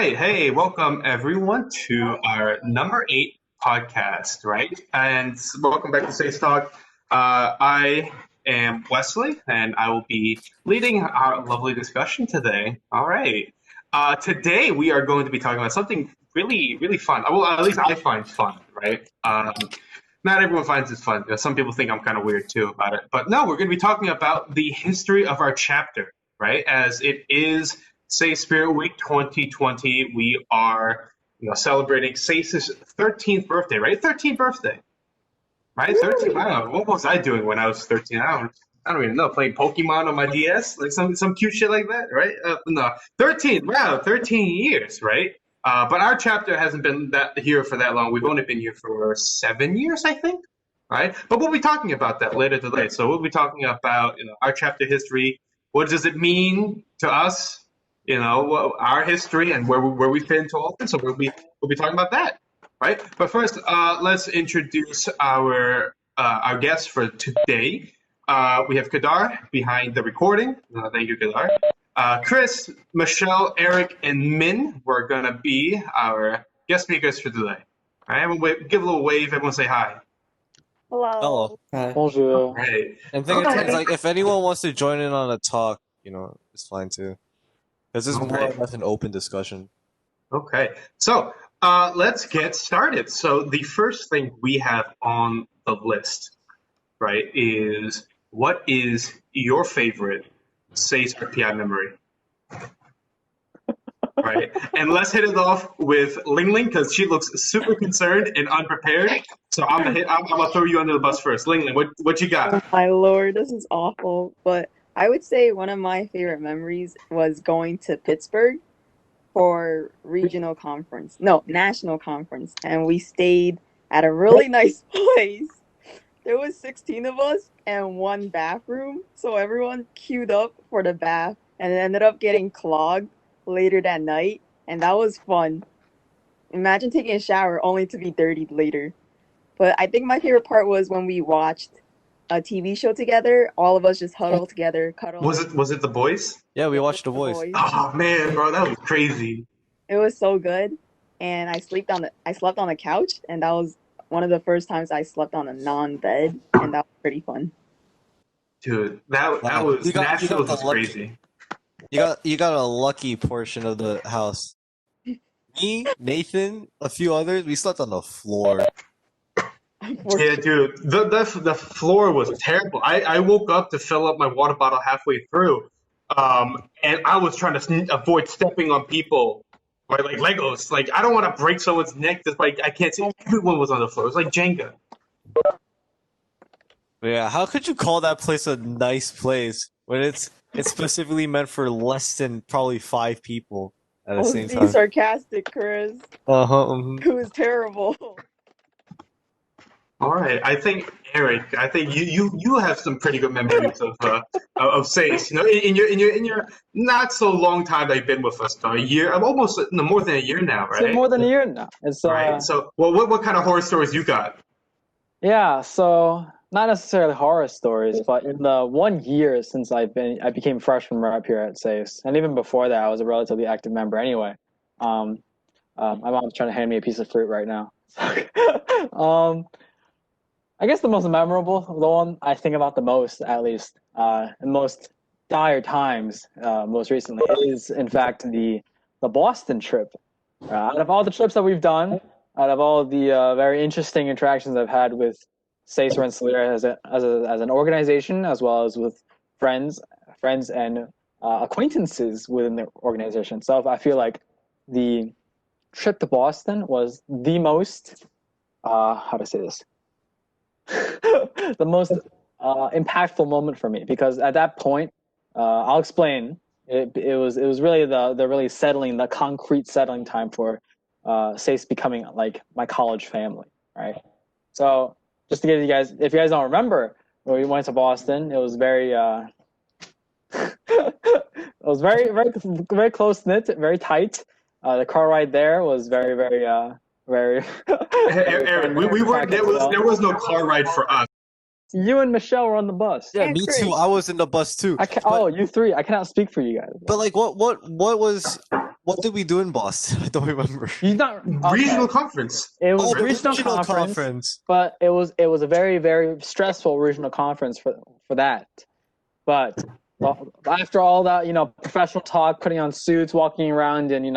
right. Hey, welcome everyone to our number 8 podcast, right? And welcome back to SASEtalk. I am Wesley, and I will be leading our lovely discussion today. All right. Today we are going to be talking about something really, really fun. Well, at least I find fun, right? Not everyone finds it fun. Some people think I'm kind of weird too about it. But no, we're going to be talking about the history of our chapter, right? As it is Say Spirit Week 2020, we are celebrating SASE's 13th birthday, right? 13th birthday, right? 13. Wow, what was I doing when I was 13? I don't even know. Playing Pokemon on my DS, like some cute shit like that, right? No, 13. Wow, 13 years, right? But our chapter hasn't been here for that long. We've only been here for 7 years, I think, right? But we'll be talking about that later today. So we'll be talking about our chapter history. What does it mean to us? Our history and where we fit into all this. So we'll be talking about that, right? But first, let's introduce our guests for today. We have Kadar behind the recording. Thank you, Kadar. Chris, Michelle, Eric, and Min were gonna be our guest speakers for today. All right, everyone give a little wave. Everyone say hi. Hello. Hi. Bonjour. Right. I'm thinking Okay. like if anyone wants to join in on a talk, it's fine too. Because this is more or Okay. less an open discussion. Okay, so let's get started. So the first thing we have on the list, right, is what is your favorite SASE RPI memory? Right, and let's hit it off with Ling Ling because she looks super concerned and unprepared. So I'm gonna throw you under the bus first. Ling Ling, what you got? Oh my lord, this is awful. But I would say one of my favorite memories was going to Pittsburgh for regional conference. No, national conference. And we stayed at a really nice place. There was 16 of us and one bathroom. So everyone queued up for the bath and it ended up getting clogged later that night. And that was fun. Imagine taking a shower only to be dirtied later. But I think my favorite part was when we watched a TV show together. All of us just huddled together, cuddled. Was it The Boys? Yeah, we It watched The was Voice. Oh man, bro, that was crazy. It was so good. And I slept on the couch, and that was one of the first times I slept on a non-bed, and that was pretty fun. Dude, that Wow. was You got Nashville the was lucky- crazy. You got a lucky portion of the house. Me, Nathan, a few others, we slept on the floor. Yeah, dude, the floor was terrible. I woke up to fill up my water bottle halfway through, and I was trying to avoid stepping on people, right, like Legos. Like I don't want to break someone's neck. Just like I can't see. Everyone was on the floor. It was like Jenga. Yeah, how could you call that place a nice place when it's specifically meant for less than probably 5 people at the I was same being time? sarcastic, Chris. Uh-huh. It was terrible. All right, I think Eric. I think you have some pretty good memories of SACE. In your not so long time that you've been with us, though, a year, almost no, more than a year now, So right? more than a year now. It's Right. So, what kind of horror stories you got? yeah, so not necessarily horror stories, but in the 1 year since I became freshman right up here at SACE, and even before that, I was a relatively active member anyway. My mom's trying to hand me a piece of fruit right now. I guess the most memorable, the one I think about the most, at least, in most dire times, most recently, is in fact the Boston trip. Out of all the trips that we've done, out of all the very interesting interactions I've had with SACE Rensselaer as an organization, as well as with friends and acquaintances within the organization. So I feel like the trip to Boston was the most, how to say this, the most impactful moment for me, because at that point, I'll explain. It was really the really settling, the concrete settling time for SACE becoming like my college family, right? So just to give you guys, if you guys don't remember, when we went to Boston, it was very it was very close knit, very tight. The car ride there was very very. Eric, we weren't. There was no car ride for us. You and Michelle were on the bus. Yeah, Yeah, me Chris. too. I was in the bus too. You three. I cannot speak for you guys. But like, what was What did we do in Boston? I don't remember. He's not Regional okay. conference. It was Oh, a regional conference, conference. but it was a very, very stressful regional conference for that. But after all that, professional talk, putting on suits, walking around in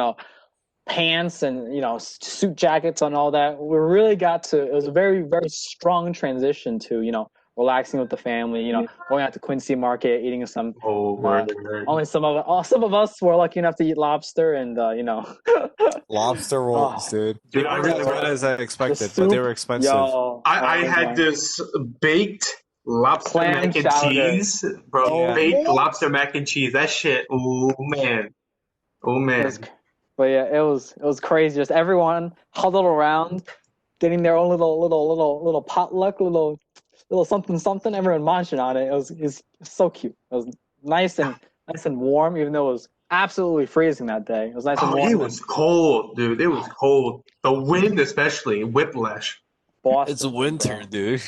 pants and suit jackets and all that, we really got to. It was a very, very strong transition to relaxing with the family. Going out to Quincy Market, eating some. Oh, word. Only some of us were lucky enough to eat lobster and Lobster rolls, dude. They Dude, I weren't as really good as I expected, the but they soup, were expensive. Yo, I oh had my. this baked lobster Clam mac and chowder. cheese, bro. Yeah. Baked lobster mac and cheese. That shit. Oh man. Oh man. But yeah, it was crazy. Just everyone huddled around, getting their own little potluck, little something. Everyone munching on it. It was so cute. It was nice and warm, even though it was absolutely freezing that day. It was nice and Oh, warm. it was cold, dude. It was cold. The wind, especially, whiplash. Boston, It's winter, dude.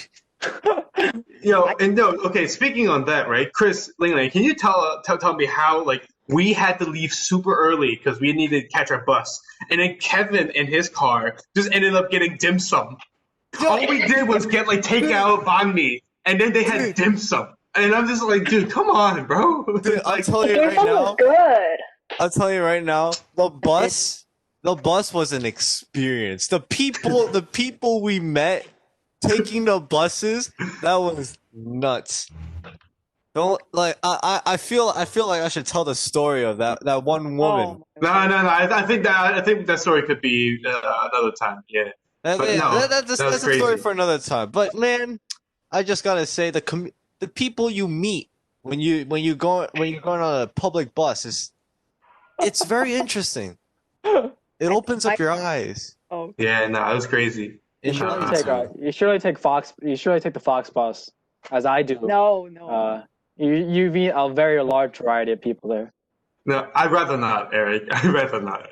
Okay, speaking on that, right? Chris Lingley, can you tell me how, like, we had to leave super early because we needed to catch our bus, and then Kevin in his car just ended up getting dim sum. All we did was get, like, takeout banh mi, and then they had dim sum. And I'm just like, dude, come on, bro. Dude, I'll tell you Dim right sum now. was good. I'll tell you right now. The bus was an experience. The people we met taking the buses, that was nuts. Don't like. I feel like I should tell the story of that one woman. No. I think that story could be another time. Yeah. But no, that's was a story crazy. for another time. But man, I just gotta say the people you meet when you're going on a public bus it's very interesting. It opens up your eyes. Oh, Yeah, no, it was crazy. You should really take the Fox bus, as I do. no. You meet a very large variety of people there. No, I'd rather not, Eric. I'd rather not.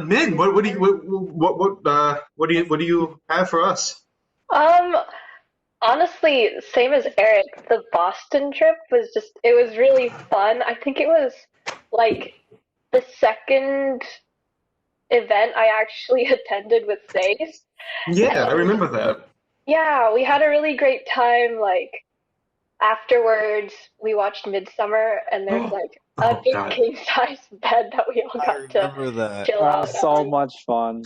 Min, what do you have for us? Honestly, same as Eric. The Boston trip it was really fun. I think it was like the second event I actually attended with SASE. Yeah, I remember that. Yeah, we had a really great time. Like afterwards, we watched Midsummer, and there's like a big God. king size bed that we all I got to remember that. chill out. So much fun.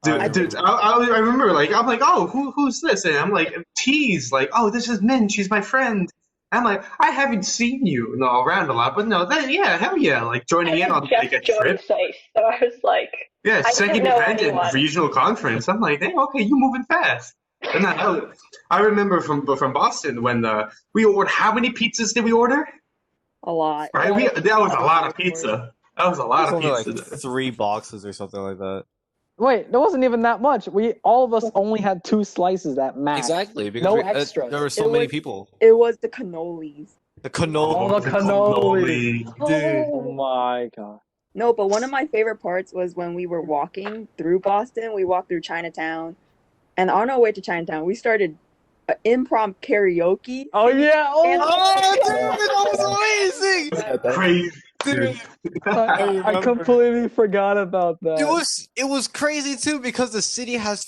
Dude, I remember, like, I'm like, oh, who's this? And I'm like, tease, like, oh, this is Min, she's my friend. I'm like, I haven't seen you around a lot, but no, hell yeah, like joining in on like a joined trip. SASE, so I was like, Yeah, I second didn't know event in anyone. regional conference. I'm like, hey, okay, you moving fast. And I remember from Boston when we ordered, how many pizzas did we order? A lot. Right, that was a lot of pizza. That was a lot of Like pizza. 3 boxes or something like that. Wait, there wasn't even that much. All of us only had 2 slices at max. Exactly, because No extras. there were so many people. It was the cannolis. The cannoli. Oh, the cannoli. Dude. Oh my god. No, but one of my favorite parts was when we were walking through Boston. We walked through Chinatown, and on our way to Chinatown, we started impromptu karaoke. Oh yeah. Oh, dude, that was amazing. Crazy. Dude. I completely forgot about that. It was crazy too because the city has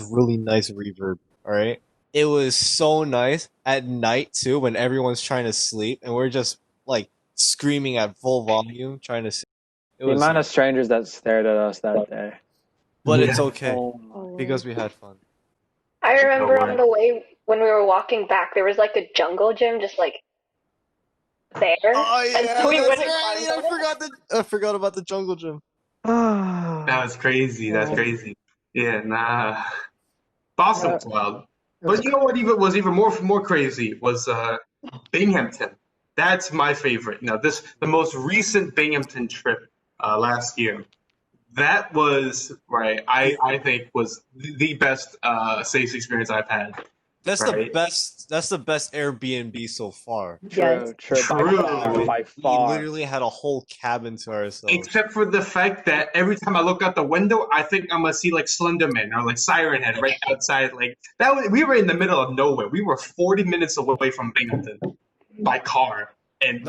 really nice reverb. All right, it was so nice at night too when everyone's trying to sleep and we're just like screaming at full volume trying to sleep. The amount of strangers that stared at us that day. But it's okay Oh, because we had fun. I remember on the way when we were walking back, there was like a jungle gym just like there. Oh yeah, and so we that's went and right. climbed it. I forgot about the jungle gym. That was crazy. That's crazy. Yeah, nah. Boston was wild. But you know what was even more crazy was Binghamton. That's my favorite. Now, the most recent Binghamton trip last year. That was right. I think was the best SASE experience I've had. That's Right. the best. That's the best Airbnb so far. Yes. True. By We far. literally had a whole cabin to ourselves. Except for the fact that every time I look out the window, I think I'm gonna see like Slenderman or like Siren Head right outside. Like we were in the middle of nowhere. We were 40 minutes away from Binghamton by car, and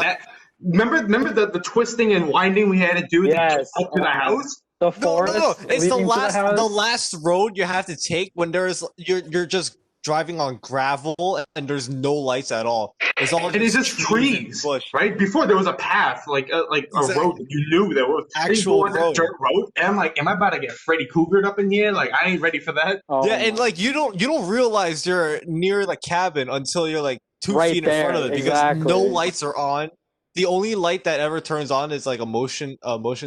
remember the twisting and winding we had to do to get Yes. up to the house? The No, forest no, no. It's the leading to house. last road you have to take when you're just driving on gravel and there's no lights at all. It's all And it's just trees, and bush. right? Before there was a path, like a road that you knew there was. Actual And you go on road. that dirt road, and I'm like, am I about to get Freddy Cougared up in here? Like, I ain't ready for that. Oh Yeah, and my- like you don't realize you're near the cabin until you're like 2 Right feet in front there, of it because exactly. no lights are on. The only light that ever turns on is like a motion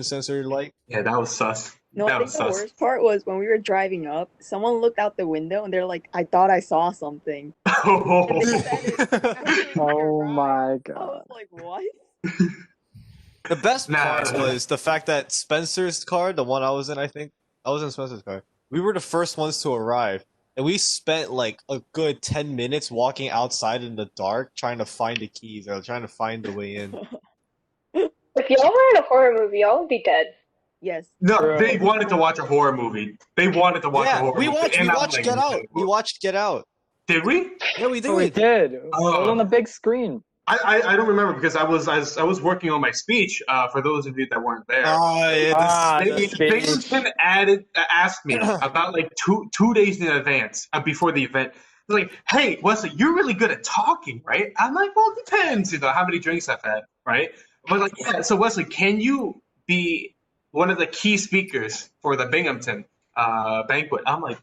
sensor light. Yeah, that was sus. No, I That think was the sus. worst part was when we were driving up, someone looked out the window and they're like, I thought I saw something. And they said it after we Oh arrived. my I god. was like, what? The best Nah. part was the fact that Spencer's car, the one I was in, I think I was in Spencer's car. We were the first ones to arrive, and we spent like a good 10 minutes walking outside in the dark trying to find the keys or trying to find the way in. If y'all were in a horror movie, y'all would be dead. Yes. No, True. they wanted to watch a horror movie. They wanted to watch a Yeah, horror we movie. watched and I'm Get like, Out. We watched Get Out. Did we? Yeah, we Oh, we did. did. It was on the big screen. I don't remember because I was working on my speech. For those of you that weren't there, Yeah, the speech. Binghamton asked me about like two days in advance before the event. He's like, "Hey, Wesley, you're really good at talking, right?" I'm like, "Well, it depends, how many drinks I've had, right?" But like, yeah. So Wesley, can you be one of the key speakers for the Binghamton banquet? I'm like,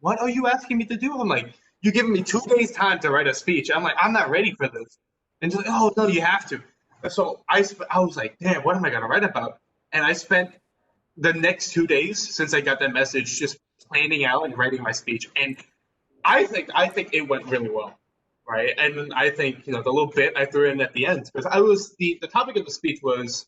what are you asking me to do? I'm like, you're giving me 2 days time to write a speech. I'm like, I'm not ready for this. And she's like, oh no, you have to. And so I was like, damn, what am I gonna write about? And I spent the next 2 days since I got that message just planning out and writing my speech. And I think it went really well, right? And then I think the little bit I threw in at the end because I was the topic of the speech was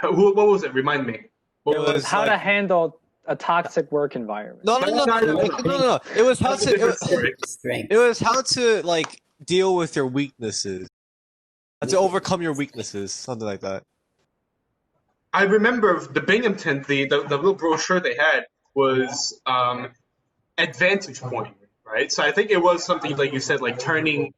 what was it? Remind me. What It was How to like- handle a toxic work environment. No. It was how That's a to. different story. It was how to like deal with your weaknesses. How to overcome your weaknesses, something like that. I remember the Binghamton, the little brochure they had was advantage point, right? So I think it was something like you said, like turning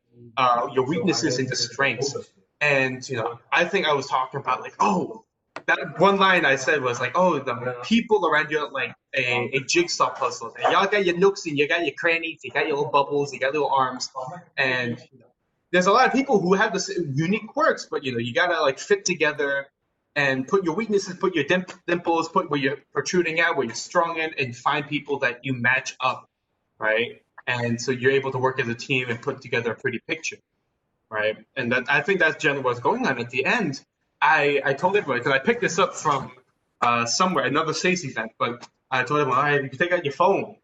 your weaknesses into strengths. And I think I was talking about like, oh, that one line I said was like, oh, the people around you are like a jigsaw puzzle. And y'all got your nooks and you got your crannies, you got your little bubbles, you got little arms, and there's a lot of people who have this unique quirks, but you gotta like fit together and put your weaknesses, put your dimples, put where you're protruding out, where you're strong in, and find people that you match up, right? And so you're able to work as a team and put together a pretty picture, right? And I think that's generally what's going on. At the end, I told everybody, because I picked this up from somewhere, another SASE event, but I told everyone, all right, you can take out your phone.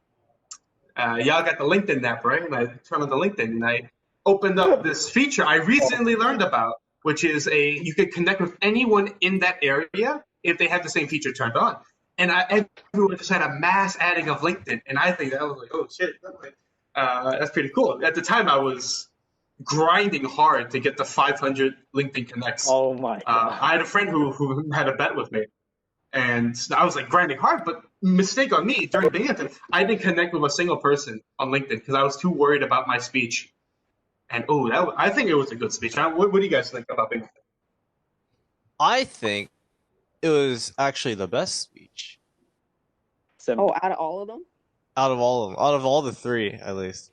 Y'all got the LinkedIn app, right? And I turned on the LinkedIn and I opened up this feature I recently learned about, which is you could connect with anyone in that area if they have the same feature turned on. And everyone just had a mass adding of LinkedIn. And I think that was like, oh shit, that's pretty cool. At the time, I was grinding hard to get the 500 LinkedIn connects. Oh my god. I had a friend who had a bet with me. And I was like grinding hard, but mistake on me during Binghamton, I didn't connect with a single person on LinkedIn because I was too worried about my speech. And I think it was a good speech. What do you guys think about Binghamton? I think it was actually the best speech Simple. Oh, out of all of them? out of all of them, out of all the three, at least.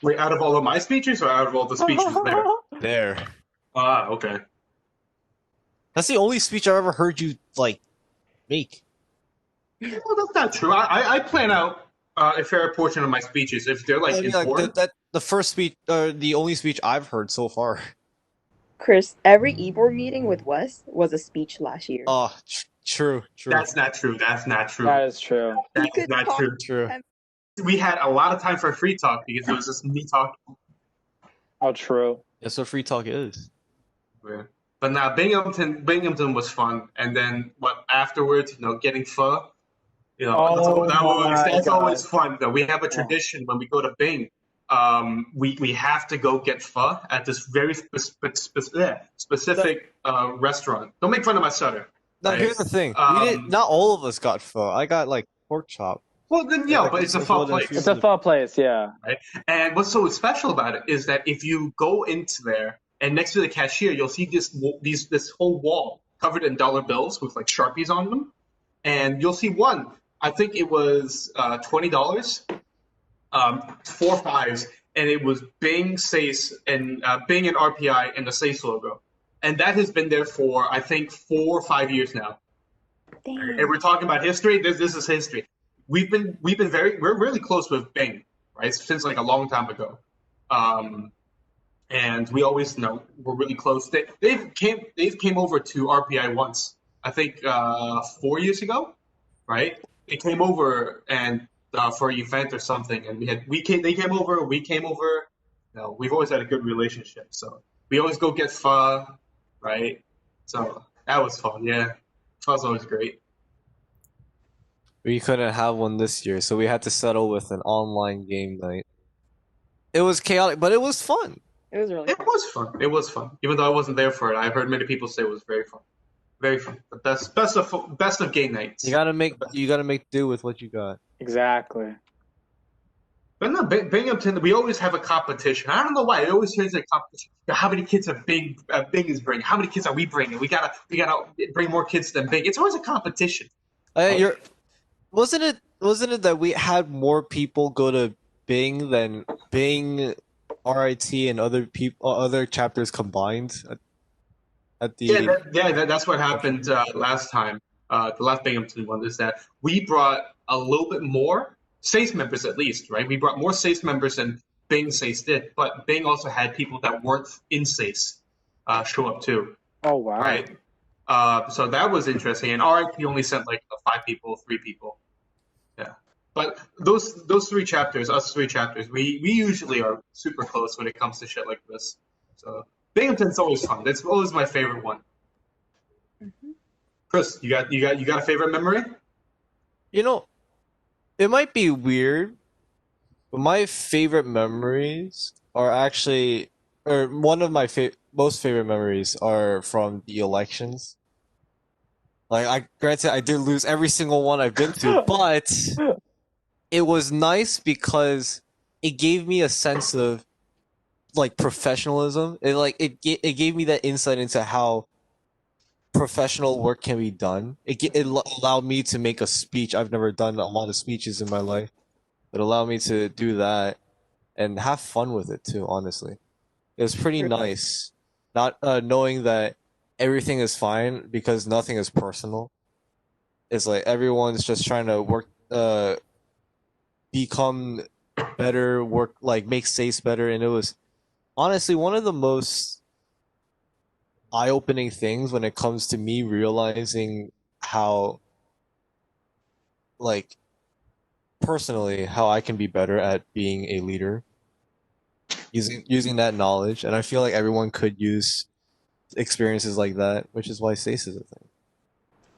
Wait, out of all of my speeches or out of all the speeches there? There. Ah, okay. That's the only speech I've ever heard you like make. Well, that's not true. I plan out a fair portion of my speeches if they're like I mean, like, important. the first speech, the only speech I've heard so far. Chris, every e-board meeting with Wes was a speech last year. Oh, true. That's not true. That's not true. That is true. That He is could not talk- true. True. We had a lot of time for free talk because it was just me talking. Oh, true. That's what free talk is. Yeah. But now Binghamton was fun, and then afterwards, getting pho. Oh that's my always God. fun. Though we have a tradition when we go to Bing, we have to go get pho at this very specific restaurant. Don't make fun of my stutter. Now Right. here's the thing. Um, Not all of us got pho. I got like pork chop. Well, then but it's a pho place. It's a fun place, yeah. And what's so special about it is that if you go into there and next to the cashier, you'll see this whole wall covered in dollar bills with like Sharpies on them, and you'll see one. I think it was $20, 4 5s, and it was Bing, SASE, and Bing and RPI and the SASE logo, and that has been there for I think 4 or 5 years now. Damn. And we're talking about history. This is history. We're really close with Bing, right? Since like a long time ago, and we always know we're really close. They've came over to RPI once. I think 4 years ago, right? They came over and for an event or something, and they came over. We came over. We've always had a good relationship, so we always go get pho, right? So that was fun. Yeah, pho's always great. We couldn't have one this year, so we had to settle with an online game night. It was chaotic, but it was fun. It was really It fun. was fun. It was fun, even though I wasn't there for it. I've heard many people say it was very fun. Very fun. The best of game nights. You gotta make do with what you got. Exactly. But no, Binghamton, we always have a competition. I don't know why. It always turns into a competition. How many kids are Bing is bringing? How many kids are we bringing? We gotta bring more kids than Bing. It's always a competition. Wasn't it that we had more people go to Bing than Bing, RIT, and other chapters combined at the That's what happened last time. The last Binghamton one is that we brought a little bit more SASE members, at least, right? We brought more SASE members than Bing SASE did, but Bing also had people that weren't in SASE show up too, Oh wow. right? So that was interesting. And RIP only sent like 5 people, 3 people. Yeah. But those 3 chapters, us 3 chapters, we usually are super close when it comes to shit like this. So Binghamton's always fun. That's always my favorite one. Mhm. Chris, you got a favorite memory? You know, it might be weird, but my favorite memories are actually, or one of my most favorite memories are from the elections. Like, granted, I did lose every single one I've been to, but it was nice because it gave me a sense of like professionalism. It gave me that insight into how professional work can be done. It allowed me to make a speech. I've never done a lot of speeches in my life. It allowed me to do that and have fun with it too, honestly. It was pretty nice. Not knowing that everything is fine because nothing is personal. It's like everyone's just trying to work become better, work like make SASE better, and it was honestly one of the most eye-opening things when it comes to me realizing how like personally how I can be better at being a leader using that knowledge, and I feel like everyone could use experiences like that, which is why SASE is a thing.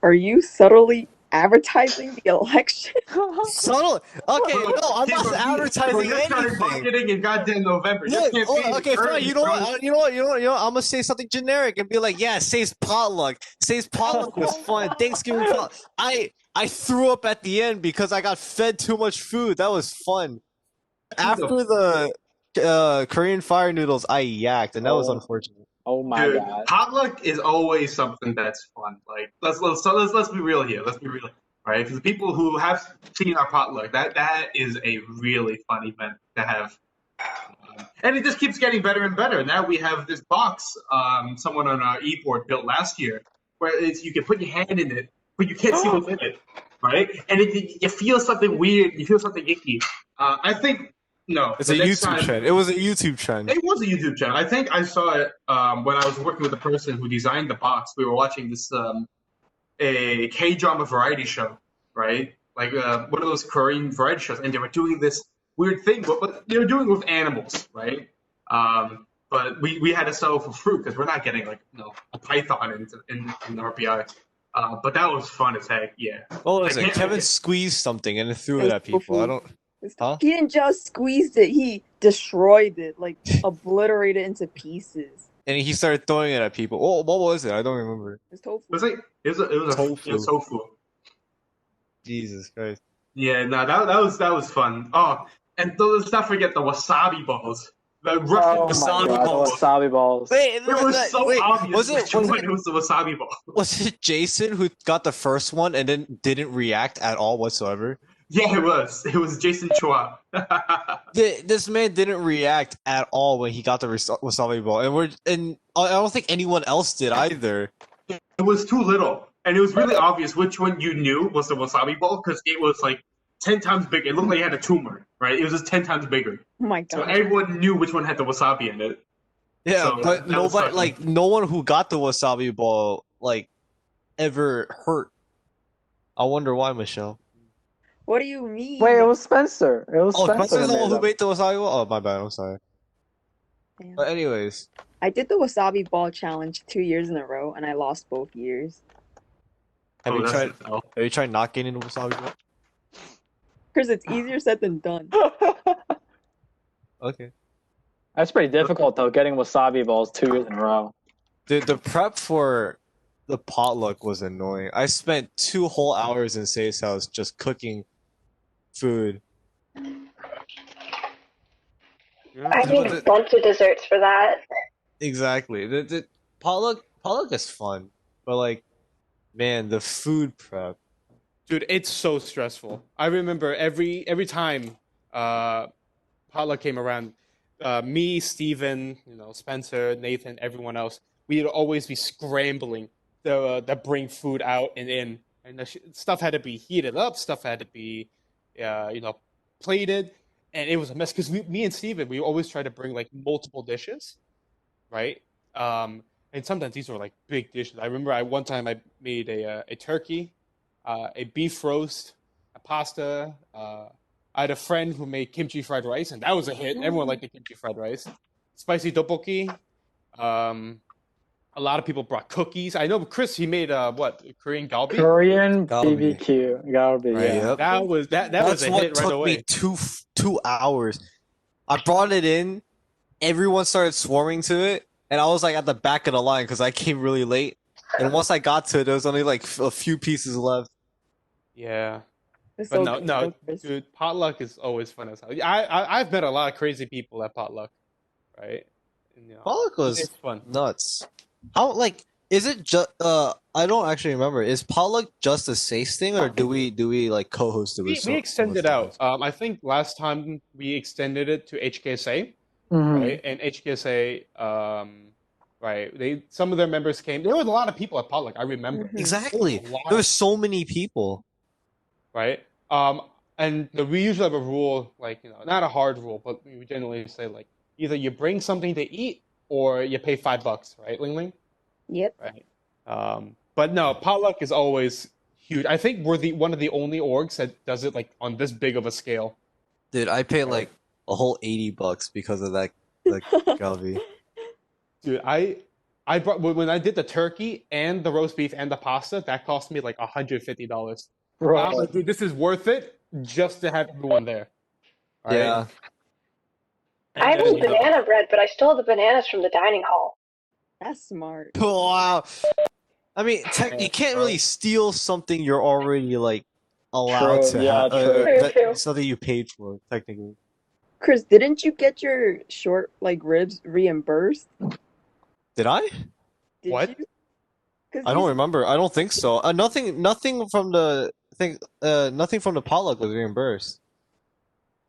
Are you subtly advertising the election? Subtle. Okay, no, I'm not advertising Bro, you started anything. marketing in goddamn November. Your Look, campaign okay, is fine. early, You know bro. what? You know what? I'm gonna say something generic and be like, yeah, SASE potluck. SASE potluck was fun. Thanksgiving potluck. I threw up at the end because I got fed too much food. That was fun. After the Korean fire noodles, I yacked, and that was unfortunate. Oh my Dude, god. potluck is always something that's fun. Like let's be real here. Let's be real, right? For the people who have seen our potluck, that is a really fun event to have, and it just keeps getting better and better. Now we have this box, someone on our e-board built last year, where you can put your hand in it, but you can't see what's in it, right? And you feel something weird. You feel something icky. I think. No, It's a YouTube trend. It was a YouTube trend. It was a YouTube channel. I think I saw it when I was working with the person who designed the box. We were watching this a K-drama variety show, right? Like one of those Korean variety shows, and they were doing this weird thing, but they were doing it with animals, right? But we had to sell for fruit because we're not getting like a python in RPI. But that was fun as heck. Yeah. What was it? Kevin squeezed something and threw it at people. I don't. Huh? He didn't just squeeze it; he destroyed it, like obliterated it into pieces. And he started throwing it at people. Oh, what was it? I don't remember. It's tofu. It was tofu. Jesus Christ. Yeah, no, that was fun. Oh, and let's not forget the wasabi balls. The Russian Oh my wasabi god, the balls. wasabi balls. Wait, It was so obvious which one was the wasabi ball. was it Jason who got the first one and then didn't react at all whatsoever? Yeah, it was. It was Jason Chua. This man didn't react at all when he got the wasabi ball, and I don't think anyone else did either. It was too little, and it was really obvious which one you knew was the wasabi ball because it was like 10 times bigger. It looked like it had a tumor, right? It was just 10 times bigger. Oh my So god. everyone knew which one had the wasabi in it. Yeah, So, but that was nobody, such a- like, no one who got the wasabi ball, like, ever hurt. I wonder why, Michelle. What do you mean? Wait, it was Spencer. It was Oh, Spencer. Spencer's the made one who them. made the wasabi ball? Oh, my bad, I'm sorry. Damn. But anyways, I did the wasabi ball challenge 2 years in a row, and I lost both years. have Oh, you that's tried? it. Oh. Have you tried not getting the wasabi ball? Because it's easier said than done. Okay. That's pretty difficult though, getting wasabi balls 2 years in a row. Dude, the prep for the potluck was annoying. I spent 2 whole hours in Say's house just cooking food. I need a bunch of desserts for that. Exactly. The potluck is fun, but like, man, the food prep. Dude, it's so stressful. I remember every time potluck came around, me, Steven, Spencer, Nathan, everyone else, we'd always be scrambling to bring food out and in, and the stuff had to be heated up, stuff had to be, plated, and it was a mess because me and Steven, we always try to bring like multiple dishes, right? And sometimes these were like big dishes. I remember one time I made a turkey, a beef roast, a pasta. I had a friend who made kimchi fried rice, and that was a hit. Everyone liked the kimchi fried rice. Spicy tteokbokki. A lot of people brought cookies. I know Chris, he made Korean galbi. Korean Galbi. BBQ. Galbi, Right, yeah. yep. That was That's a what hit right took away. me 2 hours. I brought it in. Everyone started swarming to it, and I was like at the back of the line because I came really late. And once I got to it, there was only like a few pieces left. Yeah. It's But so no, good, Chris. dude, potluck is always fun as hell. I've met a lot of crazy people at potluck, right? And, Potluck was it's fun. nuts. How is it just? I don't actually remember. Is potluck just a SASE thing, or do we like co-host it? We extended out. I think last time we extended it to HKSA, Mhm. right? And HKSA, right? Some of their members came. There was a lot of people at potluck. I remember. Mhm. Exactly. There was a lot. There were so many people. Right? And we usually have a rule, like, not a hard rule, but we generally say, like, either you bring something to eat or you pay $5, right, Ling Ling? Yep. Right. But no, potluck is always huge. I think we're one of the only orgs that does it, like, on this big of a scale. Dude, I paid like a whole $80 because of that galbi. Dude, I brought, when I did the turkey and the roast beef and the pasta, that cost me, like, $150. I was Bro. like, dude, this is worth it just to have everyone there. Right? Yeah. And I have then, banana bread, but I still have the bananas from the dining hall. That's smart. Wow. I mean, you can't really steal something you're already like allowed True, to yeah, have. true. True. Something you paid for, technically. Chris, didn't you get your short ribs reimbursed? Did I? Did What? you? 'Cause I don't remember. I don't think so. Nothing from the thing. Nothing from the potluck was reimbursed,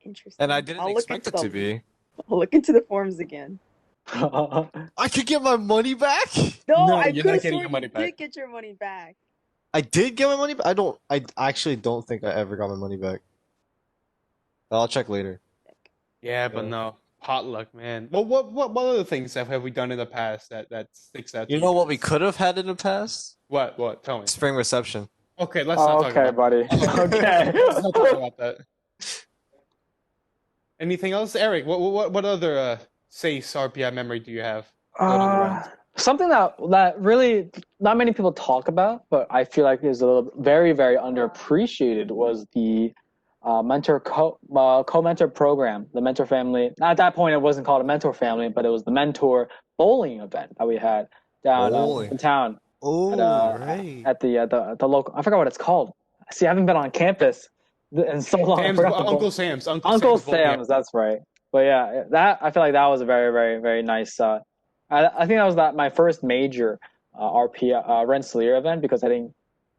Interesting. and I didn't I'll look expect it into to be. I'll look into the forms again. I could get my money back. No, No, I you're could not have getting sworn your money you back. did get your money back. I did get my money back. I actually don't think I ever got my money back. I'll check later. Yeah, but no, potluck, man. Well, what other things have we done in the past that sticks out? You to know what we could have had in the past? What? Tell me. Spring reception. Okay, let's not talk Okay, about buddy. that. Let's not talk Okay. about that. Anything else, Eric? What other SASE RPI memory do you have? floating around? Something that really not many people talk about, but I feel like is very, very underappreciated was the mentor co-mentor program, the mentor family. At that point, it wasn't called a mentor family, but it was the mentor bowling event that we had down Bowling. in town Oh, right. at the local. I forgot what it's called. See, I haven't been on campus in so long. I Sam's, forgot the Uncle bowl. Sam's. Uncle Sam's bowling Sam's. That's right. But yeah, that I feel like that was a very, very, very nice. I think that was my first major RP Rensselaer event because I didn't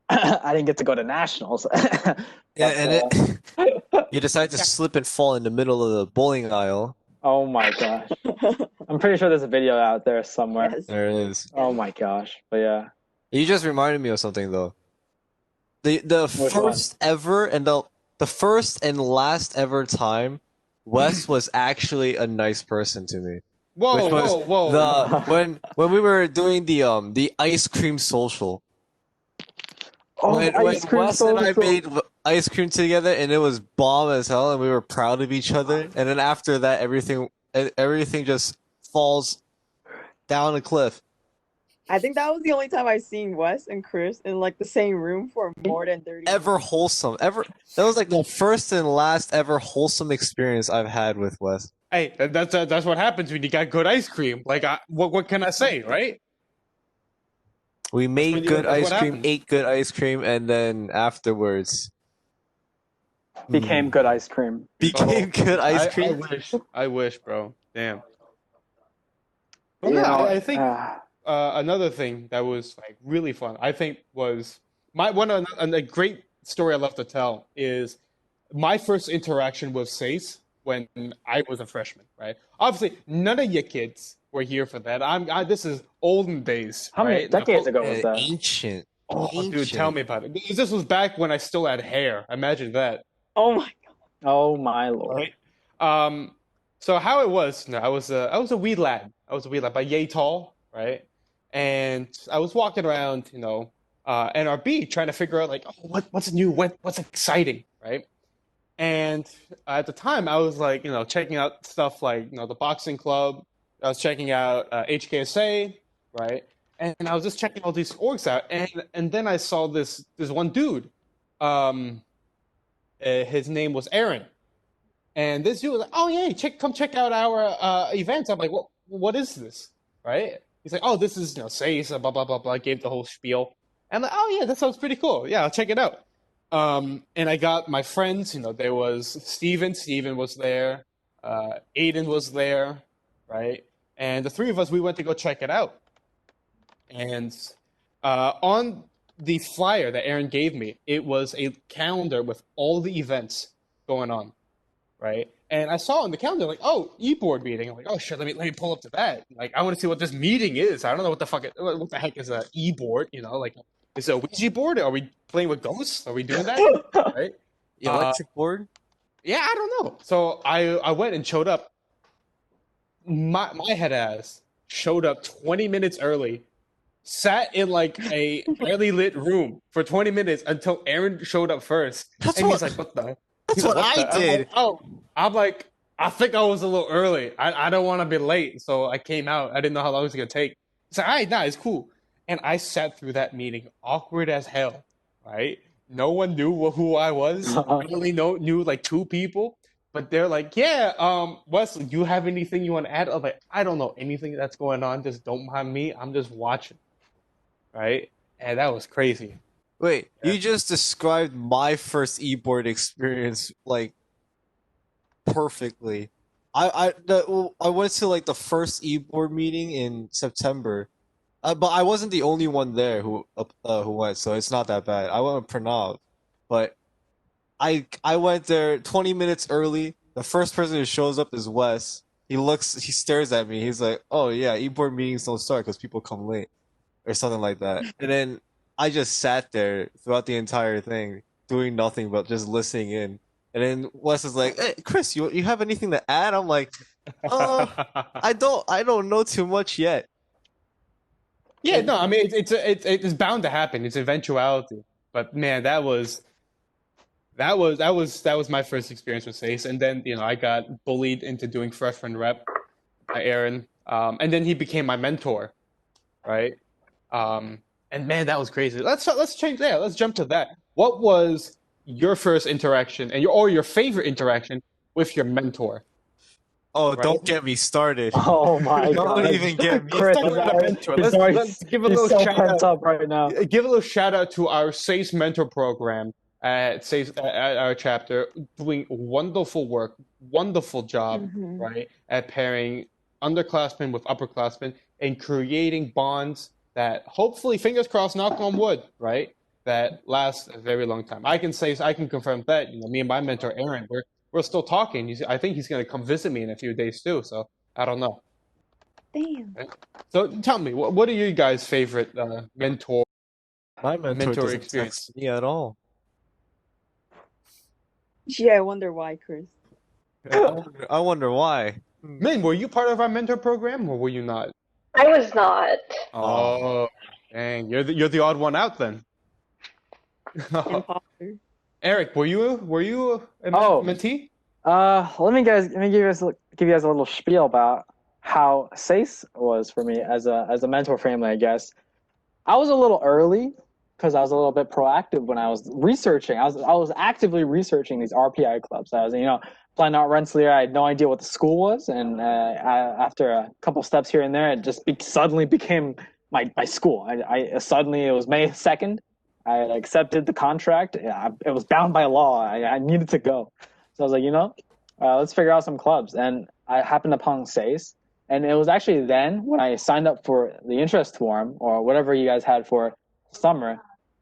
I didn't get to go to nationals. Yeah, But, and you decide to slip and fall in the middle of the bowling aisle. oh my gosh, I'm pretty sure there's a video out there somewhere. Yes. There it is. Oh my gosh, but yeah, You just reminded me of something though. The Which one? first ever and the first and last ever time Wes was actually a nice person to me. Whoa, Which was whoa, whoa! when we were doing the ice cream social. oh, when ice cream Wes and I social. made ice cream together and it was bomb as hell and we were proud of each other. And then after that everything just falls down a cliff. I think that was the only time I've seen Wes and Chris in like the same room for more than 30 Ever minutes. wholesome. That was like the first and last ever wholesome experience I've had with Wes. Hey, that's what happens when you got good ice cream. Like, what can I say, right? We made good that's ice what cream, happened. ate good ice cream, and then afterwards Became good ice cream. became good ice cream. I wish, bro. Damn. But You no, know, I think another thing that was like really fun, I think, was a great story I love to tell is my first interaction with SASE when I was a freshman, right? Obviously, none of you kids were here for that. This is olden days, how many right? decades ago was that? Ancient. Oh, dude, Ancient. tell me about it. This was back when I still had hair. Imagine that. Oh my god. Oh my lord. Right. So how it was? No, I was a wee lad. I was a wee lad, but yay tall, right? And I was walking around, NRB, trying to figure out like, oh, what's new, what's exciting, right? And at the time, I was like, checking out stuff like, the boxing club. I was checking out HKSA, right? And I was just checking all these orgs out, and then I saw this one dude. His name was Aaron. And this dude was like, "Oh yeah, come check out our events." I'm like, what is this?" Right? He's like, "Oh, this is SASE, blah blah blah blah." Gave the whole spiel. And I'm like, "Oh yeah, that sounds pretty cool. Yeah, I'll check it out." And I got my friends. There was Steven. Steven was there. Aiden was there, right? And the three of us, we went to go check it out. And on the flyer that Aaron gave me, it was a calendar with all the events going on. Right, and I saw on the calendar like, oh, e-board meeting. I'm like, oh shit, let me pull up to that. Like, I want to see what this meeting is. I don't know what the heck is a e-board. Like, is it a Ouija board? Are we playing with ghosts? Are we doing that? Right? Electric board? Yeah, I don't know. So I went and showed up. My head ass showed up 20 minutes early, sat in like a barely lit room for 20 minutes until Aaron showed up first. That's and what- he's like, what the? That's what I did. I'm like, I think I was a little early. I don't want to be late, so I came out. I didn't know how long it was gonna take. It's like, all right, nah, it's cool. And I sat through that meeting, awkward as hell. Right? No one knew who I was. I only knew like two people, but they're like, yeah, Wesley, do you have anything you want to add? I was like, I don't know anything that's going on. Just don't mind me. I'm just watching. Right? And that was crazy. Wait, Yeah. you just described my first e-board experience like perfectly. I went to like the first e-board meeting in September, but I wasn't the only one there who went, so it's not that bad. I went with Pranav, but I went there 20 minutes early. The first person who shows up is Wes. He stares at me. He's like, "Oh yeah, e-board meetings don't start because people come late," or something like that. And then I just sat there throughout the entire thing, doing nothing but just listening in. And then Wes is like, "Hey, Chris, you have anything to add?" I'm like, I don't know too much yet." Yeah, no, I mean it's bound to happen. It's eventuality. But man, that was my first experience with SACE, and then I got bullied into doing freshman rep by Aaron, and then he became my mentor, right? And man, that was crazy. Let's change that. Let's jump to that. What was your first interaction and your favorite interaction with your mentor? Oh, Right. don't get me started. Oh my Don't god. even get me Chris, Talking about a mentor. Let's give a he's little so shout pent out. up right now. Give a little shout out to our SACE mentor program at SACE at our chapter, doing wonderful work, wonderful job, Mhm. right, at pairing underclassmen with upperclassmen and creating bonds that hopefully, fingers crossed, knock on wood, right, that last a very long time. I can confirm that, me and my mentor Aaron, we're still talking. I think he's going to come visit me in a few days too. So I don't know. Damn. Right? So tell me, what are you guys' favorite My mentor mentor doesn't experience? text me at all. Gee, I wonder why, Chris. I wonder why. Min, were you part of our mentor program or were you not? I was not. Oh, dang, you're the odd one out then. Imposter. Eric, were you a Oh. mentee? Let me give you guys a little spiel about how SASE was for me as a mentor family, I guess. I was a little early because I was a little bit proactive when I was researching. I was actively researching these RPI clubs. I was planning out Rensselaer. I had no idea what the school was, and after a couple steps here and there, it just suddenly became my school. I suddenly, it was May 2nd. I had accepted the contract. It was bound by law. I needed to go, so I was like, let's figure out some clubs, and I happened upon SASE. And it was actually then when I signed up for the interest form or whatever you guys had for summer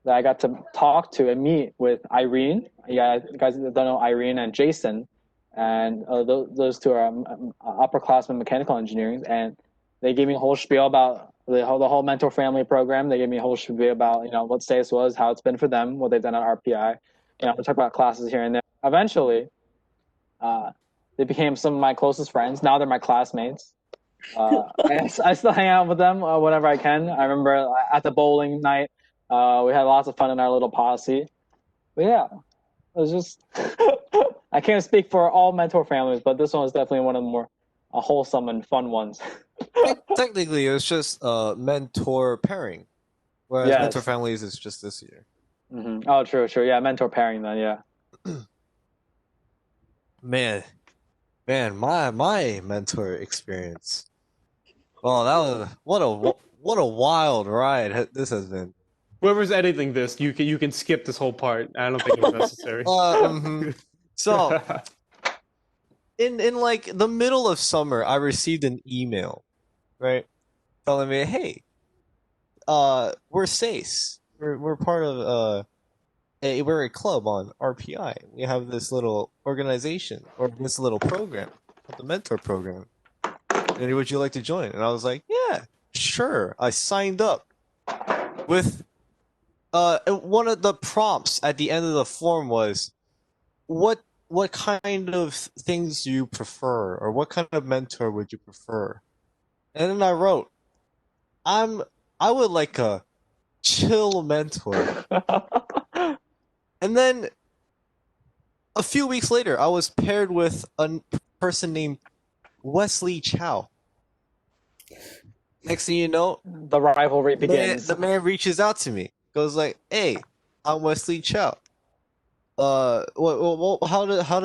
that I got to talk to and meet with Irene. You guys don't know Irene and Jason, and those two are upperclassmen mechanical engineering, and they gave me a whole spiel about the whole mentor family program. They gave me a whole spiel about what SACE was, how it's been for them, what they've done at RPI. We talk about classes here and there. Eventually, they became some of my closest friends. Now they're my classmates. I still hang out with them whenever I can. I remember at the bowling night, we had lots of fun in our little posse. But yeah, it was just I can't speak for all mentor families, but this one was definitely one of the more wholesome and fun ones. Technically, it was just mentor pairing, whereas Yes. mentor families is just this year. Mm-hmm. Oh, true. Yeah, mentor pairing then. Yeah. Man, my mentor experience. Well, that was what a wild ride this has been. Whoever's editing this, you can skip this whole part. I don't think it's necessary. So, in like the middle of summer, I received an email, right, telling me, "Hey, we're SACE. We're part of we're a club on RPI. We have this little organization or this little program, called the mentor program. And would you like to join?" And I was like, "Yeah, sure." I signed up with one of the prompts at the end of the form was, what kind of things do you prefer, or what kind of mentor would you prefer? And then I wrote, I would like a chill mentor. And then a few weeks later, I was paired with a person named Wesley Chow. Next thing you know, The rivalry begins. the man reaches out to me, goes like, "Hey, I'm Wesley Chow. How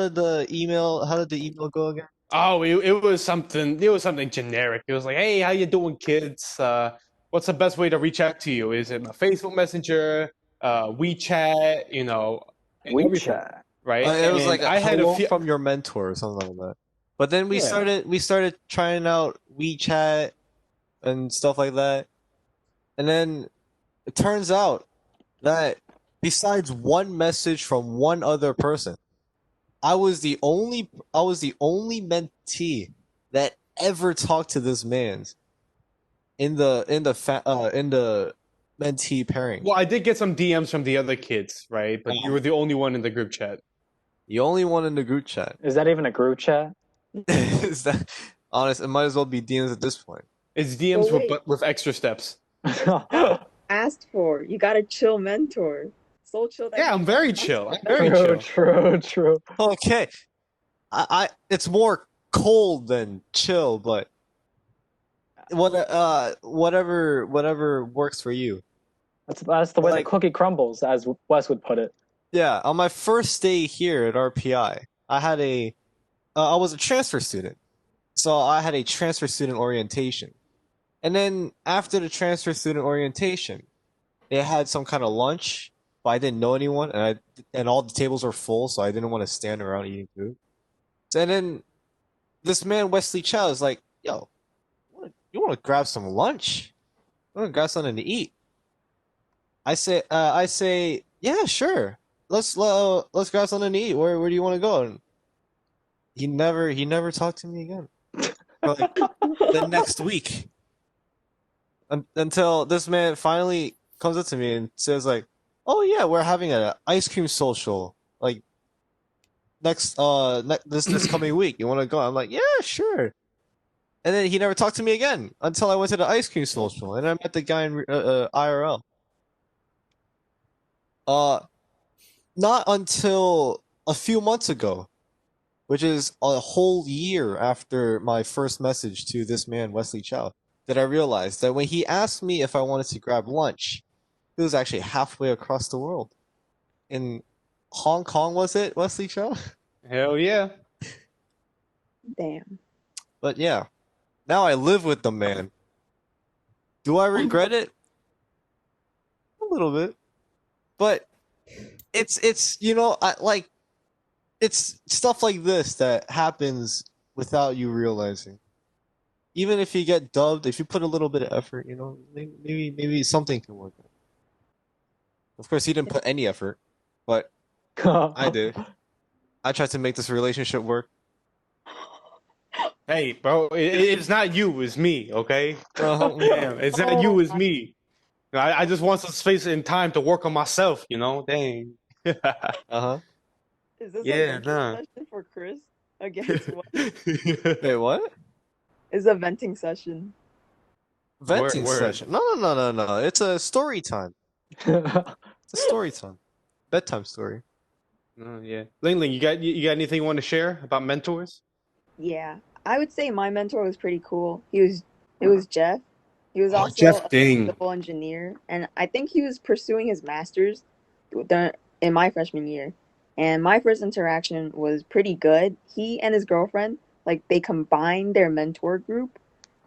did the email go again?" Oh, it was something. It was something generic. It was like, "Hey, how you doing, kids? What's the best way to reach out to you? Is it a Facebook Messenger, WeChat? Everything, WeChat. right?" It was And like I had a hello few. from your mentor or something like that. But then we Yeah. started trying out WeChat and stuff like that. And then it turns out that besides one message from one other person, I was the only mentee that ever talked to this man in the mentee pairing. Well, I did get some DMs from the other kids, right? But you were the only one in the group chat. The only one in the group chat. Is that even a group chat? Is that honest? It might as well be DMs at this point. It's DMs Well, wait. with extra steps. Asked for. You got a chill mentor. So chill that Yeah, I'm very chill. I'm very True, chill. true. Okay, it's more cold than chill, but whatever works for you. That's the way Like- the cookie crumbles, as Wes would put it. Yeah, on my first day here at RPI, I was a transfer student, so I had a transfer student orientation, and then after the transfer student orientation, they had some kind of lunch, but I didn't know anyone, and all the tables were full, so I didn't want to stand around eating food. And then this man Wesley Chow is like, "Yo, you want to grab some lunch? You want to grab something to eat?" I say, "Yeah, sure. Let's grab something to eat. Where do you want to go?" And he never talked to me again for like the next week until this man finally comes up to me and says like, "Oh yeah, we're having an ice cream social like this coming week. You want to go?" I'm like, "Yeah, sure." And then he never talked to me again until I went to the ice cream social and I met the guy in IRL. Uh, not until a few months ago, which is a whole year after my first message to this man Wesley Chow, that I realized that when he asked me if I wanted to grab lunch, he was actually halfway across the world. In Hong Kong, was it, Wesley Chow? Hell yeah. Damn. But yeah, now I live with the man. Do I regret it? A little bit. But it's I like it's stuff like this that happens without you realizing. Even if you get dubbed, if you put a little bit of effort, maybe something can work out. Of course, he didn't put any effort, but I did. I tried to make this relationship work. Hey, bro, it's not you, it's me, okay? Uh-huh. Damn, it's not you, it's me. I just want some space and time to work on myself, you know? Dang. Uh-huh. Is this a Yeah, venting nah. session for Chris against what? Wait, what? Is a venting session. Venting Word. session? No. It's a story time. It's a story time. Bedtime story. Yeah. Ling Ling, you got anything you want to share about mentors? Yeah, I would say my mentor was pretty cool. It was Jeff. He was Oh, also Jeff a Ding. civil engineer, and I think he was pursuing his master's in my freshman year. And my first interaction was pretty good. He and his girlfriend, like they combined their mentor group.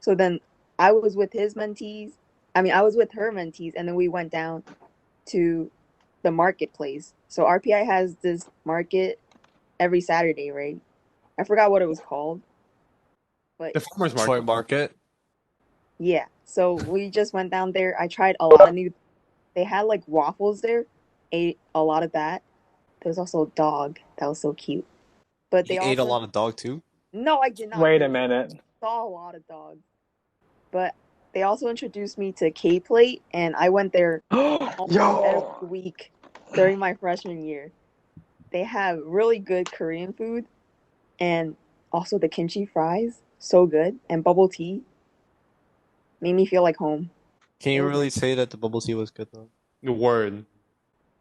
So then I was with his mentees. I mean, I was with her mentees, and then we went down to the marketplace. So RPI has this market every Saturday, right? I forgot what it was called, but The farmer's Detroit market. market. yeah. So we just went down there. I tried a lot of new. They had like waffles there. Ate a lot of that. There was also a dog that was so cute. But they You ate a also lot of dog too? no, I did not. Wait a Chris. minute. Saw a lot of dogs. But they also introduced me to K Plate, and I went there almost every Yo! week during my freshman year. They have really good Korean food, and also the kimchi fries, so good, and bubble tea made me feel like home. Can It you was really nice. say that the bubble tea was good though? The word.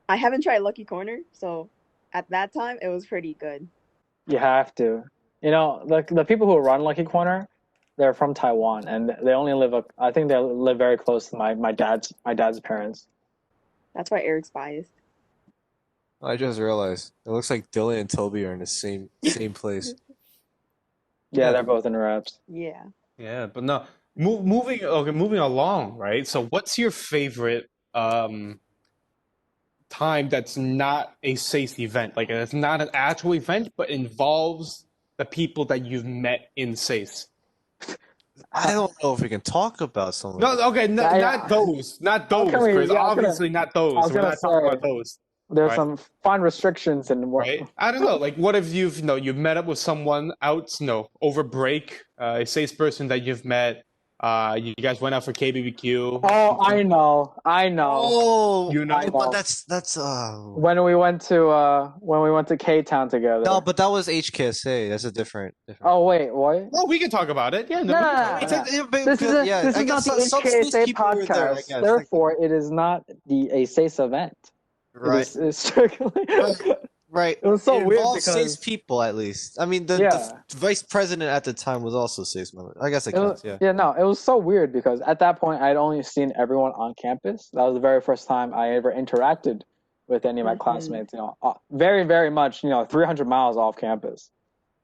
I haven't tried Lucky Corner, so at that time it was pretty good. You have to. You know, the people who run Lucky Corner, they're from Taiwan, and they only live. I think they live very close to my dad's parents. That's why Eric's biased. I just realized it looks like Dylan and Toby are in the same place. Yeah, Yeah. they're both in reps. Yeah. Yeah, but no. Moving along, right? So what's your favorite time that's not a SACE event? Like it's not an actual event, but involves the people that you've met in SACE. I don't know if we can talk about some of No, them. okay, Yeah, not those, not How can those, we? Chris. Yeah, Obviously, not I those. was We're gonna not talking about say those, there's right? some fine restrictions and what. Right? I don't know. Like, what if you've met up with someone out, over break, a SACE person that you've met. You guys went out for KBBQ. Oh, I know. Oh, You know. but know. that's When we went to K Town together. no, but that was HKSA. That's a different. Oh wait, what? Well, we can talk about it. Yeah, no, No, we no, can talk no, about no. it. This I is guess not the some SACE HKSA people were there. I podcast. guess. Therefore, it is not a SACE event. Right. It is strictly. Right. It was so It weird involves SACE because people at least. I mean, the yeah, vice president at the time was also SACE member. I guess it it was, counts. Yeah. yeah, no, it was so weird because at that point I'd only seen everyone on campus. That was the very first time I ever interacted with any of my classmates. You know, very, very much. 300 miles off campus.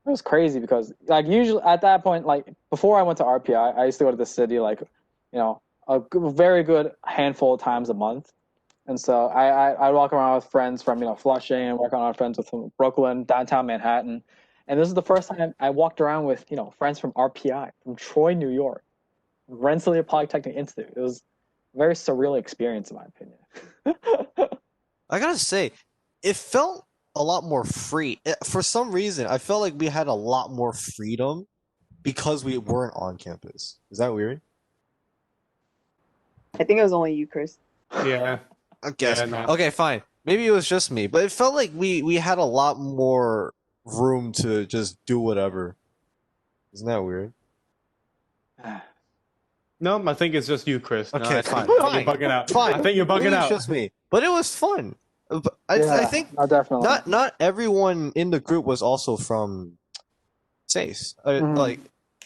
It was crazy because like usually at that point, like before I went to RPI, I used to go to the city like, very good handful of times a month. And so I walk around with friends from Flushing and walk around with friends from Brooklyn, downtown Manhattan, And this is the first time I walked around with, friends from RPI, from Troy, New York, Rensselaer Polytechnic Institute. It was a very surreal experience, in my opinion. I gotta say, it felt a lot more free. For some reason, I felt like we had a lot more freedom because we weren't on campus. Is that weird? I think it was only you, Chris. Yeah. I guess. Yeah, no. Okay, fine. Maybe it was just me, but it felt like we had a lot more room to just do whatever. Isn't that weird? No, I think it's just you, Chris. No, Okay, I think fine. you're Fine. bugging out. Fine. I think you're Maybe bugging it's out. just me, but it was fun. I Yeah, think no, definitely. not everyone in the group was also from SASE, Mhm. like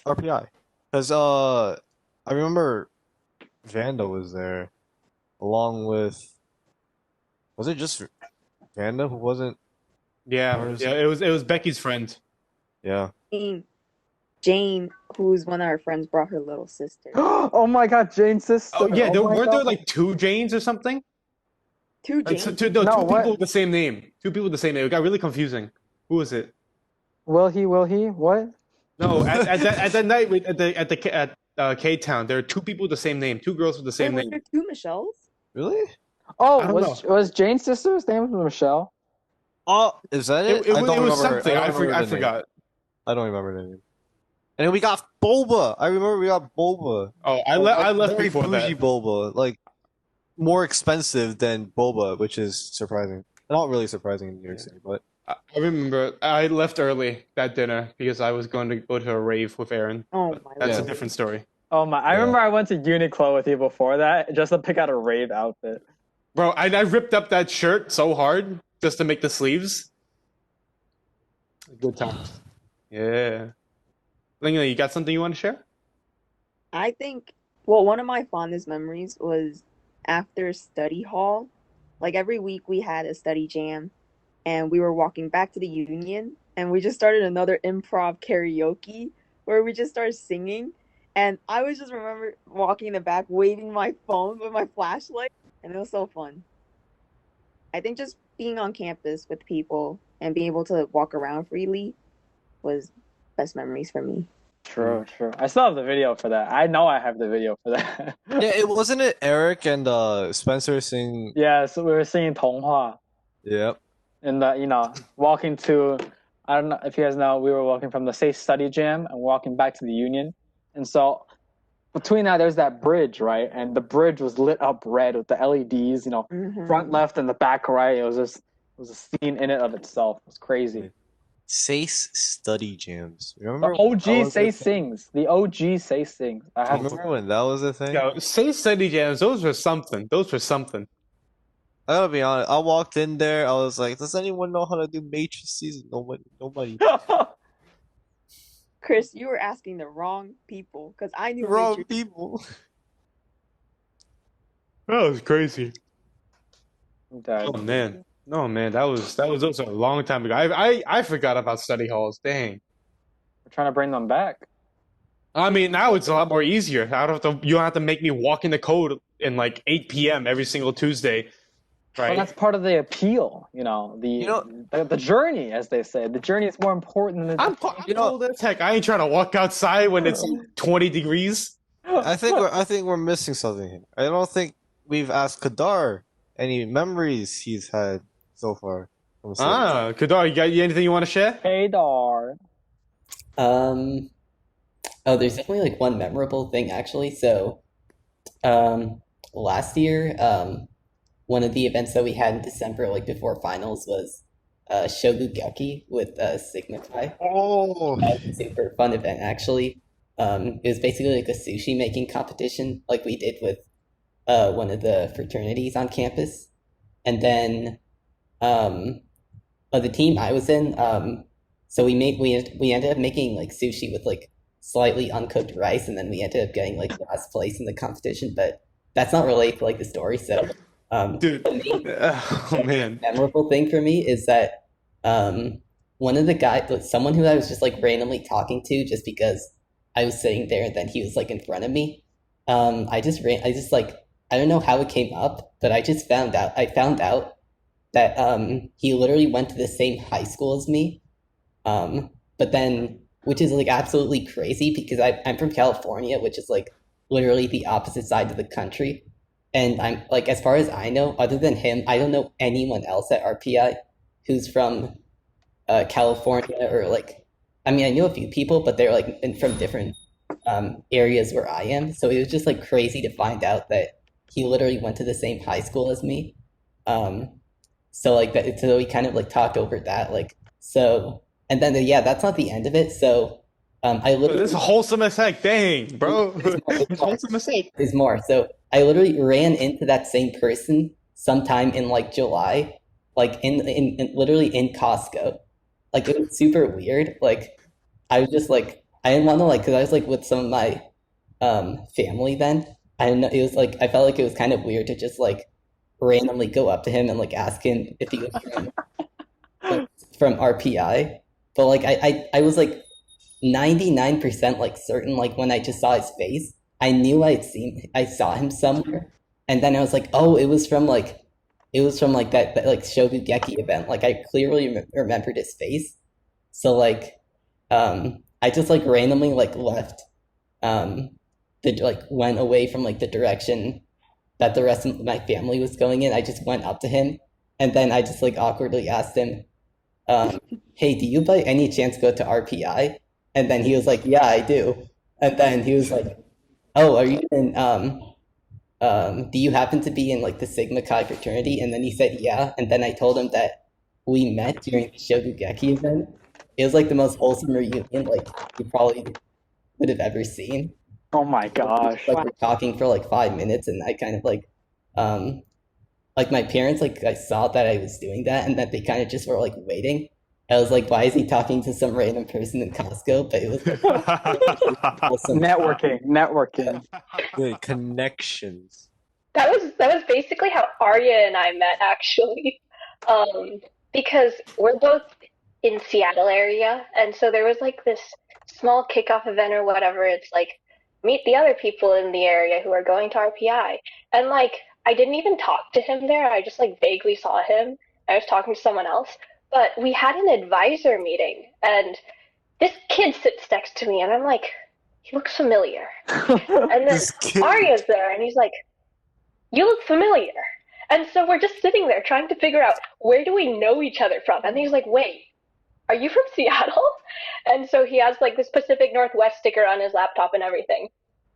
RPI, because I remember Vanda was there, along with, was it just Vanda who wasn't? Yeah, yeah. It was Becky's friend. Yeah. Jane, who's one of our friends, brought her little sister. Oh my God, Jane's sister. Oh yeah, Oh my weren't there God. like two Janes or something? Two Like, Janes. two No, people what? with the same name. Two people with the same name. It got really confusing. Who was it? Will he? What? No, at that night at K Town, there are two people with the same name. Two girls with the Wait, same were name. there two Michelles? Really? Oh, I don't was Jane's sister's name was Michelle? Oh, is that it? It I was, don't it was remember. something. I don't remember I the name. forgot. I don't remember the name. And then we got Boba. I remember we got Boba. Oh, I left Very before bougie that. Boba, like more expensive than Boba, which is surprising. Not really surprising in New York City, but I remember I left early that dinner because I was going to go to a rave with Aaron. Oh But my that's Yeah. a different story. Oh my! I Yeah. remember I went to Uniqlo with you before that just to pick out a rave outfit. Bro, I ripped up that shirt so hard just to make the sleeves. Good times. Yeah. Lingla, you got something you want to share? I think, well, one of my fondest memories was after study hall. Like every week we had a study jam and we were walking back to the union and we just started another improv karaoke where we just started singing. And I was just remember walking in the back, waving my phone with my flashlight, and it was so fun. I think just being on campus with people and being able to walk around freely was best memories for me. True. I still have the video for that. I know I have the video for that. yeah, it wasn't it Eric and Spencer sing. Yeah, so we were singing 童话 Yep. and walking to, I don't know if you guys know, we were walking from the SASE study jam and walking back to the union. And so between that, there's that bridge, right? And the bridge was lit up red with the LEDs, front left and the back right. It was a scene in it of itself. It was crazy. SASE study jams. The Remember? OG that was a SASE thing? sings. The OG SASE sings. I have Remember when that was a thing? Yo, say study jams, those were something. Those were something. I gotta be honest. I walked in there. I was like, "Does anyone know how to do matrices?" Nobody. Nobody. Chris, you were asking the wrong people because I knew Wrong Matrix. people. That was crazy. Died. Oh man. No man, that was also a long time ago. I forgot about study halls. Dang. We're trying to bring them back. I mean, now it's a lot more easier. You don't have to make me walk in the code in like 8 p.m. every single Tuesday, Well, right? that's part of the appeal, the journey, as they say. The journey is more important than I'm cold as heck. I ain't trying to walk outside when it's 20 degrees. I think we're missing something here. I don't think we've asked Kadar any memories he's had so far from SASE. Kadar, you got anything you want to share? Hey, Dar. Oh, there's definitely like one memorable thing actually. So, last year, one of the events that we had in December, like before finals, was Shogugeki with Sigma Chi. Oh, That was a super fun event actually. It was basically like a sushi making competition, like we did with one of the fraternities on campus, and then the team I was in, so we ended up making like sushi with like slightly uncooked rice, and then we ended up getting like last place in the competition. But that's not related to like the story. So, Dude. the main Oh man. memorable thing for me is that one of the guys, someone who I was just like randomly talking to, just because I was sitting there and then he was like in front of me. I just like, I don't know how it came up, but I found out that he literally went to the same high school as me. but then, which is like absolutely crazy because I'm from California, which is like literally the opposite side of the country. And I'm like, as far as I know, other than him, I don't know anyone else at RPI who's from California or like, I mean, I know a few people, but they're like from different areas where I am. So it was just like crazy to find out that he literally went to the same high school as me. So like that, so we kind of like talked over that, like, so, and then yeah, that's not the end of it. So I literally, This wholesome effect, dang, bro. It's more. Wholesome effect. There's more. So I literally ran into that same person sometime in like July, like in literally in Costco. Like it was super weird. Like I was just like I didn't want to like because I was like with some of my family then. I didn't know it was like I felt like it was kind of weird to just like randomly go up to him and like ask him if he was from RPI. But like I was like 99% like certain like when I just saw his face, I knew I saw him somewhere. And then I was like, oh, it was from like that like Shogugeki event. Like I clearly remembered his face. So like I just like randomly like left like went away from like the direction that the rest of my family was going in. I just went up to him and then I just like awkwardly asked him, hey, do you by any chance go to RPI? And then he was like, yeah, I do. And then he was like, oh, are you in do you happen to be in like the Sigma Chi fraternity? And then he said, yeah. And then I told him that we met during the Shogugeki event. It was like the most wholesome reunion like you probably would have ever seen. Oh my gosh. Like we're talking for like 5 minutes and I kind of like my parents like I saw that I was doing that and that they kind of just were like waiting. I was like, why is he talking to some random person in Costco? But it was like, awesome. Networking. Good connections. That was basically how Arya and I met, actually, because we're both in Seattle area, and so there was like this small kickoff event or whatever. It's like meet the other people in the area who are going to RPI, and like I didn't even talk to him there. I just like vaguely saw him. I was talking to someone else, but we had an advisor meeting, and this kid sits next to me, and I'm like, he looks familiar. And then Arya's there, and he's like, you look familiar. And so we're just sitting there trying to figure out, where do we know each other from? And he's like, wait, are you from Seattle? And so he has like this Pacific Northwest sticker on his laptop and everything.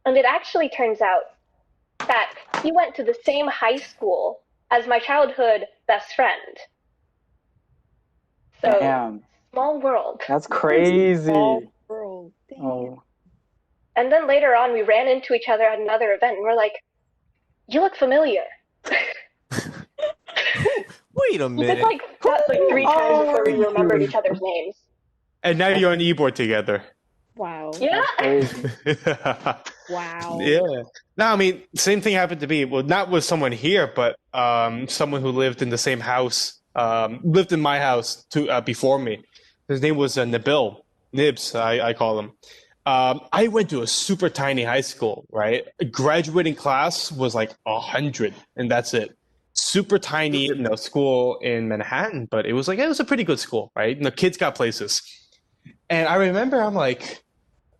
And it actually turns out that he went to the same high school as my childhood best friend. So, Damn. Small world. That's crazy. Small world. Damn. Oh. And then later on, we ran into each other at another event, and we're like, you look familiar. Wait a We minute. did like that like 3 times before we remembered each other's names. And now you're on e-board together. Wow. Yeah. Crazy. Wow. Yeah. No, I mean, same thing happened to me. Well, not with someone here, but someone who lived in the same house, lived in my house before me. His name was Nabil. Nibs, I call him. I went to a super tiny high school, right? A graduating class was like 100, and that's it. Super tiny, school in Manhattan, but it was a pretty good school, right? And the kids got places. And I remember I'm like,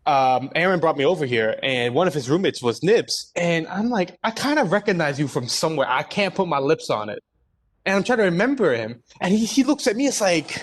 Aaron brought me over here, and one of his roommates was Nibs. And I'm like, I kind of recognize you from somewhere. I can't put my lips on it. And I'm trying to remember him. And he looks at me, it's like,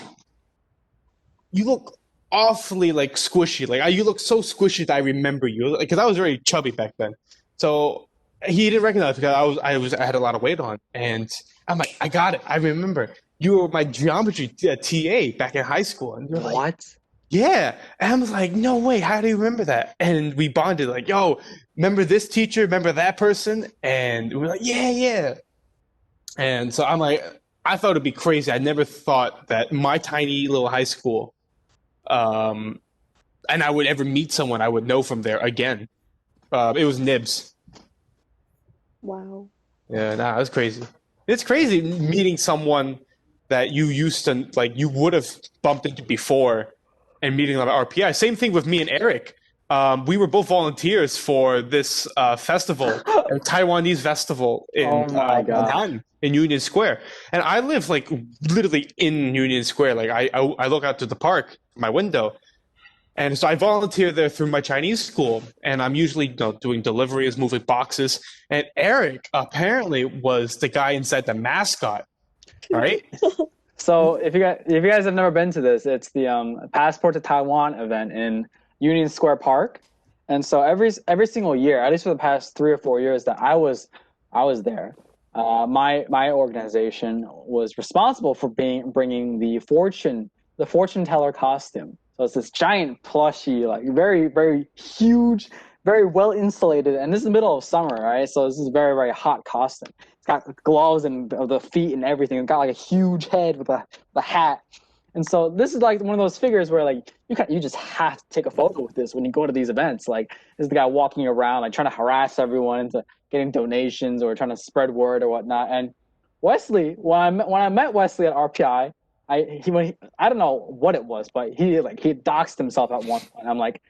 you look awfully like squishy. Like you look so squishy that I remember you. Because I was very chubby back then. So he didn't recognize me because I had a lot of weight on. And I'm like, I got it. I remember. You were my geometry TA back in high school. And you're like, What? yeah. And I was like, no way, how do you remember that? And we bonded like, yo, remember this teacher? Remember that person? And we were like, yeah. And so I'm like, I thought it'd be crazy. I never thought that my tiny little high school, and I would ever meet someone I would know from there again. It was Nibs. Wow. Yeah, nah, that's crazy. It's crazy meeting someone that you used to, like, you would have bumped into before and meeting them at RPI. Same thing with me and Eric. We were both volunteers for this festival, a Taiwanese festival in Manhattan, in Union Square. And I live like literally in Union Square. Like I look out to the park from my window. And so I volunteer there through my Chinese school, and I'm usually doing deliveries, moving boxes. And Eric apparently was the guy inside the mascot, right? So if you guys have never been to this, it's the Passport to Taiwan event in Union Square Park, and so every single year, at least for the past 3 or 4 years that I was there, my organization was responsible for bringing the fortune teller costume. So it's this giant plushy, like very very huge, very well insulated, and this is the middle of summer, right? So this is a very very hot costume. It's got gloves and the feet and everything. It's got like a huge head with a hat. And so this is like one of those figures where like you just have to take a photo with this when you go to these events. Like this is the guy walking around like trying to harass everyone into getting donations or trying to spread word or whatnot. And Wesley, when I met Wesley at RPI, I don't know what it was, but he doxed himself at one point. I'm like,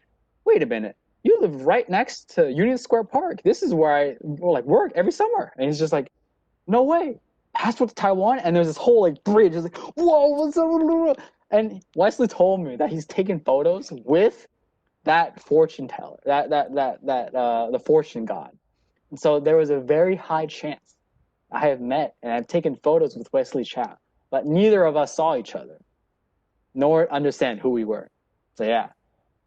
wait a minute, you live right next to Union Square Park. This is where I work every summer. And he's just like, no way. Passport to Taiwan, and there's this whole like bridge. It's like, whoa, what's up? And Wesley told me that he's taken photos with that fortune teller, the fortune god. And so there was a very high chance I have met and I've taken photos with Wesley Chow, but neither of us saw each other, nor understand who we were. So yeah.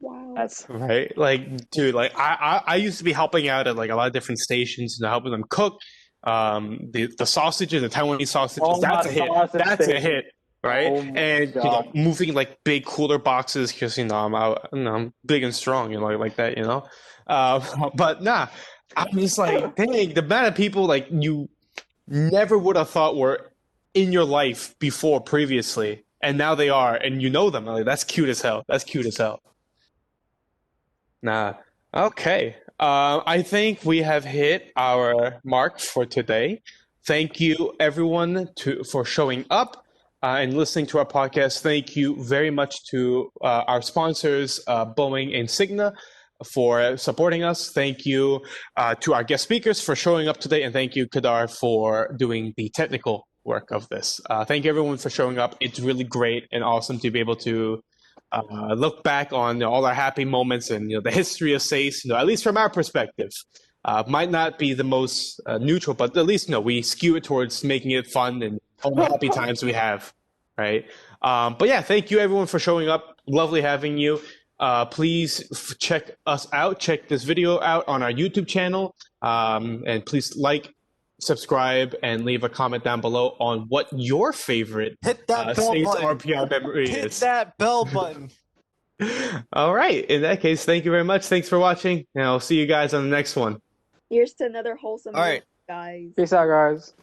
Wow. That's right. Like, dude, like I used to be helping out at like a lot of different stations and helping them cook. The sausages, the Taiwanese sausages, that's a hit. That's a hit, right? And moving like big cooler boxes because I'm big and strong, like that, But nah, I'm just like, dang, the amount of people like you never would have thought were in your life before previously, and now they are, and you know them. Like, that's cute as hell. That's cute as hell. Nah. Okay. I think we have hit our mark for today. Thank you, everyone, for showing up and listening to our podcast. Thank you very much to our sponsors, Boeing and Cigna, for supporting us. Thank you to our guest speakers for showing up today. And thank you, Kadar, for doing the technical work of this. Thank you, everyone, for showing up. It's really great and awesome to be able to look back on all our happy moments and the history of SASE, at least from our perspective. Might not be the most neutral, but at least we skew it towards making it fun and all the happy times we have, right? But yeah, thank you everyone for showing up. Lovely having you. Please check us out. Check this video out on our YouTube channel, and please like, subscribe, and leave a comment down below on what your favorite Hit that bell SASE button. RPI memory Hit is. that bell button. All right. In that case, thank you very much. Thanks for watching, and I'll see you guys on the next one. Here's to another wholesome All right. guys. Peace out, guys.